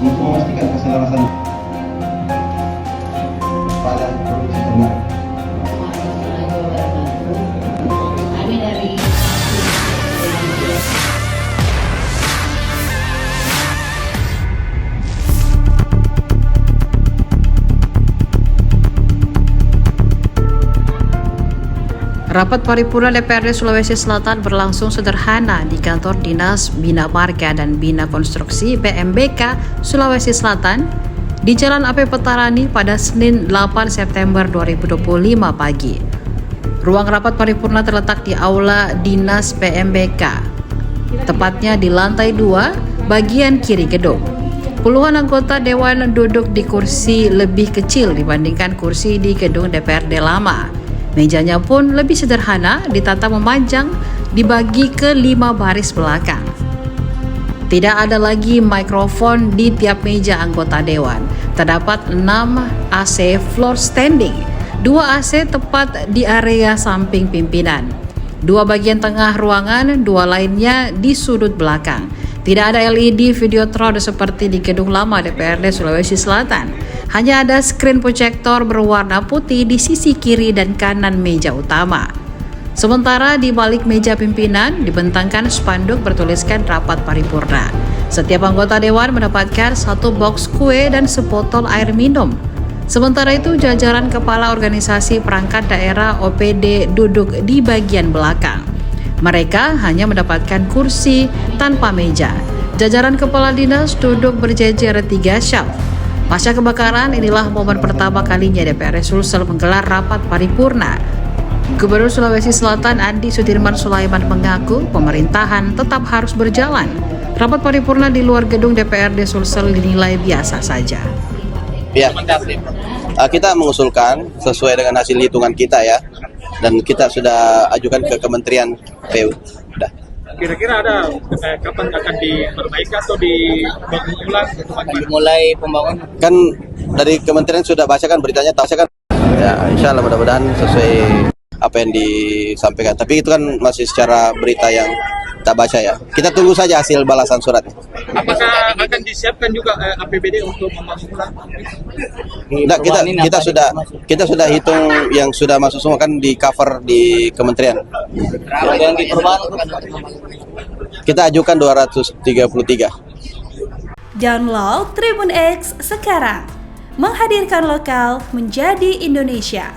untuk memastikan keselarasan pada produksi ternak. Rapat paripurna DPRD Sulawesi Selatan berlangsung sederhana di kantor Dinas Bina Marga dan Bina Konstruksi BMBK Sulawesi Selatan di Jalan AP Petarani pada Senin 8 September 2025 pagi. Ruang rapat paripurna terletak di Aula Dinas BMBK, tepatnya di lantai 2, bagian kiri gedung. Puluhan anggota Dewan duduk di kursi lebih kecil dibandingkan kursi di gedung DPRD lama. Mejanya pun lebih sederhana, ditata memanjang, dibagi ke 5 baris belakang. Tidak ada lagi mikrofon di tiap meja anggota dewan. Terdapat 6 AC floor standing, 2 AC tepat di area samping pimpinan, 2 bagian tengah ruangan, 2 lainnya di sudut belakang. Tidak ada LED Videotron seperti di gedung lama DPRD Sulawesi Selatan. Hanya ada screen proyektor berwarna putih di sisi kiri dan kanan meja utama. Sementara di balik meja pimpinan dibentangkan spanduk bertuliskan rapat paripurna. Setiap anggota dewan mendapatkan 1 box kue dan sebotol air minum. Sementara itu jajaran kepala organisasi perangkat daerah OPD duduk di bagian belakang. Mereka hanya mendapatkan kursi tanpa meja. Jajaran kepala dinas duduk berjejer 3 shelf. Pasca kebakaran, inilah momen pertama kalinya DPRD Sulsel menggelar rapat paripurna. Gubernur Sulawesi Selatan Andi Sudirman Sulaiman mengaku pemerintahan tetap harus berjalan. Rapat paripurna di luar gedung DPRD Sulsel dinilai biasa saja. Ya, kita mengusulkan sesuai dengan hasil hitungan kita ya, dan kita sudah ajukan ke Kementerian PU. Udah. Kira-kira ada kapan akan diperbaiki atau dibangun ulang? Dimulai pembangunan. Kan dari Kementerian sudah bacakan beritanya, kan? Ya, insya Allah mudah-mudahan sesuai apa yang disampaikan. Tapi itu kan masih secara berita yang tak baca ya. Kita tunggu saja hasil balasan suratnya. Apakah akan disiapkan juga APBD untuk membangun ulang? Enggak, kita sudah hitung yang sudah masuk semua, kan di cover di Kementerian. Yang diperbangun kita ajukan 233. Download Tribun X sekarang, menghadirkan lokal menjadi Indonesia.